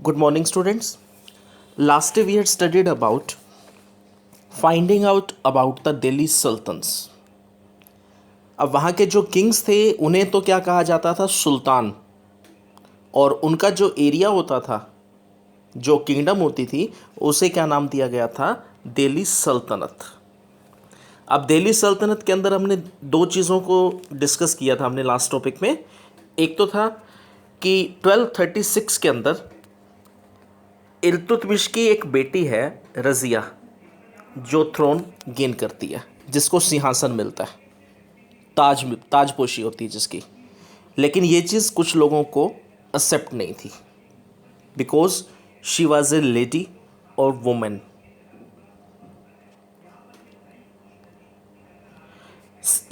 Good morning, students. Last day we had studied about finding out about the Delhi Sultans. अब वहाँ के जो Kings थे उन्हें तो क्या कहा जाता था, सुल्तान, और उनका जो एरिया होता था, जो किंगडम होती थी, उसे क्या नाम दिया गया था, दिल्ली सल्तनत. अब दिल्ली सल्तनत के अंदर हमने दो चीज़ों को डिस्कस किया था हमने लास्ट टॉपिक में. एक तो था कि 1236 के अंदर इल्तुतमिश की एक बेटी है रज़िया, जो थ्रोन गेन करती है, जिसको सिंहासन मिलता है, ताजपोशी होती है जिसकी. लेकिन ये चीज़ कुछ लोगों को एक्सेप्ट नहीं थी, because she was a lady और वुमेन.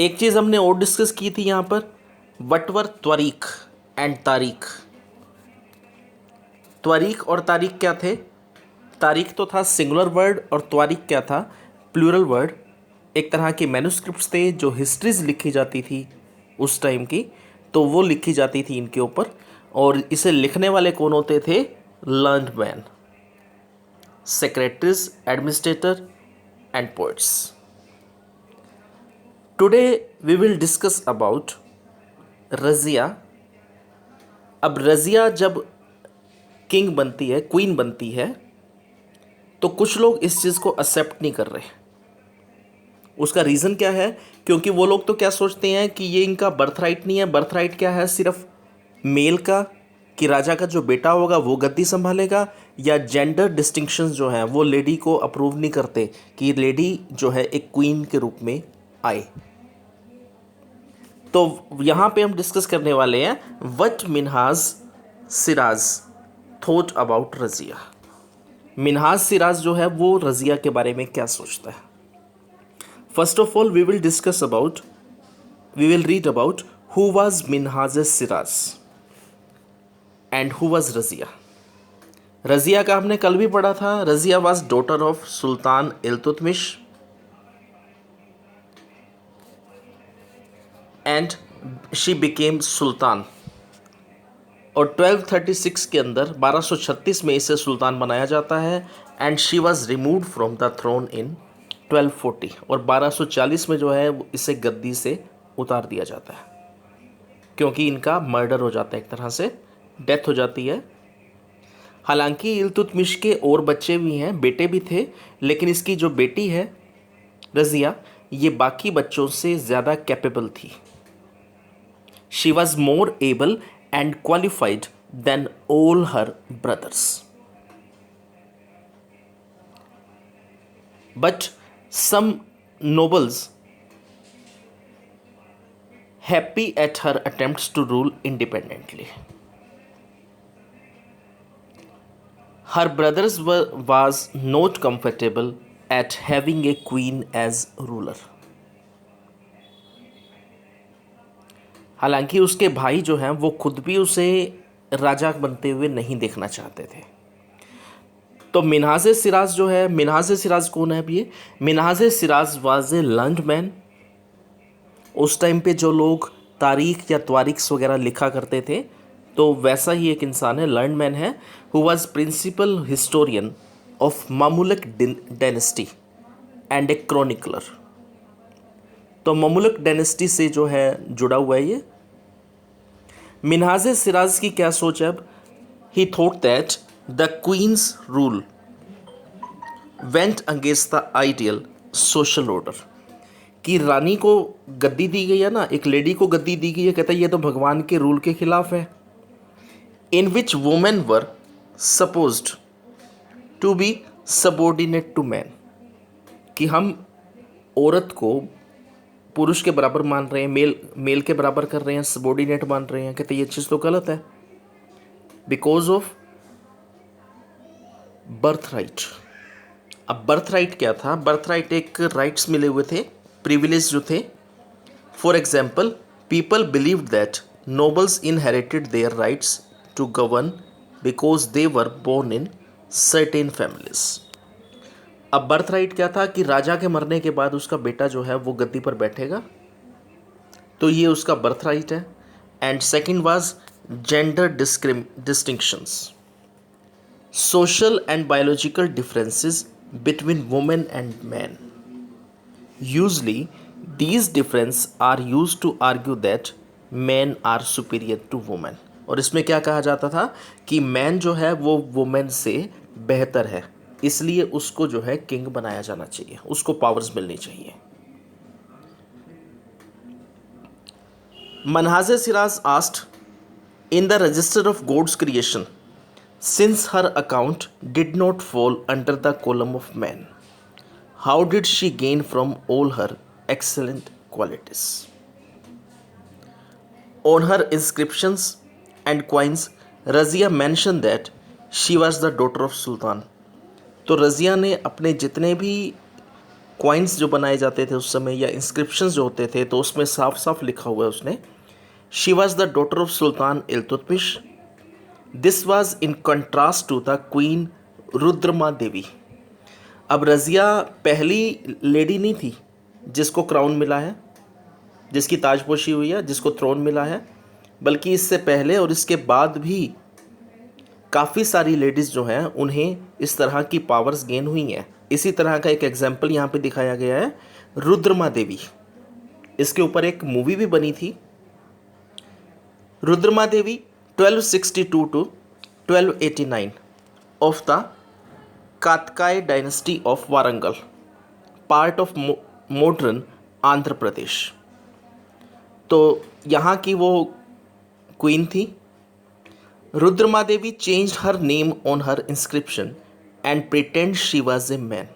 एक चीज़ हमने और डिस्कस की थी यहाँ पर, वट वर त्वरीक एंड तारीख. त्वरीक और तारीख क्या थे? तारीख तो था सिंगुलर वर्ड और त्वारीख क्या था, प्लूरल वर्ड. एक तरह के मैन्युस्क्रिप्ट्स थे जो हिस्ट्रीज लिखी जाती थी उस टाइम की, तो वो लिखी जाती थी इनके ऊपर. और इसे लिखने वाले कौन होते थे? Learned man, secretaries, administrator and poets. Today we will discuss about Razia. अब रज़िया जब किंग बनती है, क्वीन बनती है, तो कुछ लोग इस चीज़ को एक्सेप्ट नहीं कर रहे. उसका रीज़न क्या है? क्योंकि वो लोग तो क्या सोचते हैं कि ये इनका बर्थ राइट नहीं है. बर्थ राइट क्या है? सिर्फ मेल का, कि राजा का जो बेटा होगा वो गद्दी संभालेगा, या जेंडर डिस्टिंक्शंस जो हैं वो लेडी को अप्रूव नहीं करते कि लेडी जो है एक क्वीन के रूप में आए. तो यहाँ पे हम डिस्कस करने वाले हैं what Minhaj Siraj thought about Razia. Minhaj Siraj जो है वो रज़िया के बारे में क्या सोचता है. First of all we will read about who was Minhaj Siraj and who was Razia. Razia का हमने कल भी पढ़ा था. Razia was daughter of sultan Iltutmish and she became sultan. और 1236 के अंदर 1236 में इसे सुल्तान बनाया जाता है. And she was removed from the throne in 1240. और 1240 में जो है इसे गद्दी से उतार दिया जाता है, क्योंकि इनका मर्डर हो जाता है, एक तरह से डेथ हो जाती है. हालांकि इल्तुतमिश के और बच्चे भी हैं, बेटे भी थे, लेकिन इसकी जो बेटी है रज़िया, ये बाकी बच्चों से ज़्यादा कैपेबल थी. She was more able and qualified than all her brothers. But some nobles, happy at her attempts to rule independently. Her brothers was not comfortable at having a queen as ruler. हालांकि उसके भाई जो हैं वो खुद भी उसे राजा बनते हुए नहीं देखना चाहते थे. तो मिन्हाज सिराज जो है, मिन्हाज सिराज कौन है? अभी ये Minhaj Siraj was a learned man. उस टाइम पे जो लोग तारीख या त्वारीख्स वगैरह लिखा करते थे, तो वैसा ही एक इंसान है, लर्न्ड मैन है, who was principal historian of Mamluk dynasty and a chronicler. तो ममुलक डायनेस्टी से जो है जुड़ा हुआ है ये. मिन्हाज सिराज की क्या सोच है? अब he thought that the queen's rule went against the ideal social order. कि रानी को गद्दी दी गई है ना, एक लेडी को गद्दी दी गई है, कहता है ये तो भगवान के रूल के खिलाफ है. In which women were supposed to be subordinate to man. कि हम औरत को पुरुष के बराबर मान रहे हैं, मेल के बराबर कर रहे हैं, सबॉर्डिनेट मान रहे हैं. कहते ये चीज़ तो गलत है, बिकॉज ऑफ बर्थ राइट. अब बर्थ राइट क्या था? बर्थ राइट एक राइट्स मिले हुए थे, प्रिविलेज जो थे. For example, people believed that nobles inherited their rights to govern because they were born in certain families. अब बर्थ राइट क्या था? कि राजा के मरने के बाद उसका बेटा जो है वो गद्दी पर बैठेगा, तो ये उसका बर्थ राइट है. And second was gender distinctions. social and biological differences between women and men. Usually, these differences are used to argue that men are superior to women. और इसमें क्या कहा जाता था कि मैन जो है वो वुमेन से बेहतर है, इसलिए उसको जो है किंग बनाया जाना चाहिए, उसको पावर्स मिलनी चाहिए. Manhaj Siraz asked, in the register of God's creation, since her account did not fall under the column of man, how did she gain from all her excellent qualities? On her inscriptions and coins, Razia mentioned that she was the daughter of Sultan. तो रज़िया ने अपने जितने भी coins जो बनाए जाते थे उस समय या इंस्क्रिप्शंस जो होते थे तो उसमें साफ साफ लिखा हुआ है उसने, she was the daughter of sultan Iltutmish. This was in contrast to the queen Rudrama Devi. अब रज़िया पहली लेडी नहीं थी जिसको क्राउन मिला है, जिसकी ताजपोशी हुई है, जिसको थ्रोन मिला है, बल्कि इससे पहले और इसके बाद भी काफ़ी सारी लेडीज़ जो हैं उन्हें इस तरह की पावर्स गेन हुई हैं. इसी तरह का एक एग्जाम्पल यहाँ पे दिखाया गया है, रुद्रमा देवी. इसके ऊपर एक मूवी भी बनी थी. रुद्रमा देवी 1262 to 1289 of the Katkai dynasty of Warangal, part of modern Andhra Pradesh. तो यहाँ की वो क्वीन थी. Rudrama Devi changed her name on her inscription and pretend she was a man.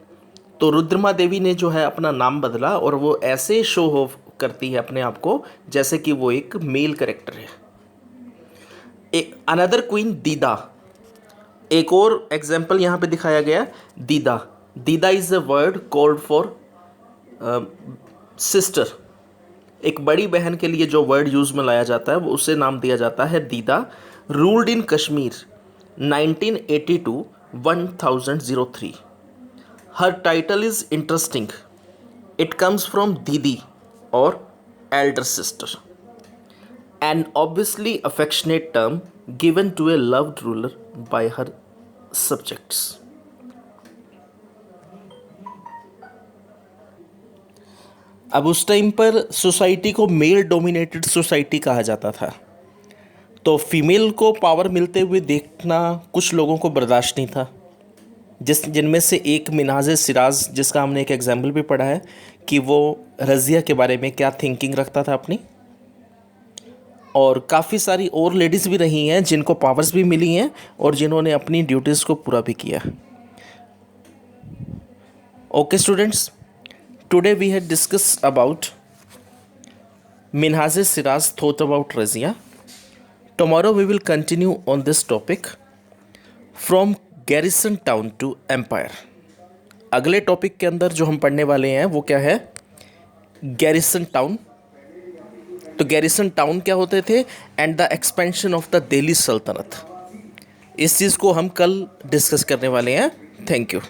तो रुद्रमा देवी ने जो है अपना नाम बदला और वो ऐसे शो ऑफ करती है अपने आप को जैसे कि वो एक मेल कैरेक्टर है. अनदर क्वीन दीदा, एक और एग्जाम्पल यहाँ पे दिखाया गया. दीदा, दीदा is a word called for sister. एक बड़ी बहन के लिए जो वर्ड यूज़ में लाया जाता है वो उसे नाम दिया जाता है दीदा. Ruled in Kashmir 1980 to 1003. Her title is interesting. It comes from दीदी और Elder sister, an obviously affectionate term given to a loved ruler by her subjects. अब उस टाइम पर सोसाइटी को मेल डोमिनेटेड सोसाइटी कहा जाता था, तो फीमेल को पावर मिलते हुए देखना कुछ लोगों को बर्दाश्त नहीं था, जिनमें से एक मिन्हाज सिराज, जिसका हमने एक एग्जाम्पल भी पढ़ा है कि वो रज़िया के बारे में क्या थिंकिंग रखता था अपनी. और काफ़ी सारी और लेडीज़ भी रही हैं जिनको पावर्स भी मिली हैं और जिन्होंने अपनी ड्यूटीज़ को पूरा भी किया. Okay students, today we had discuss about Minhaj Siraj thought about Razia. Tomorrow we will continue on this topic from garrison town to empire. अगले टॉपिक के अंदर जो हम पढ़ने वाले हैं वो क्या है, गैरिसन टाउन. तो गैरिसन टाउन क्या होते थे and the expansion of the Delhi सल्तनत. इस चीज़ को हम कल डिस्कस करने वाले हैं. Thank you.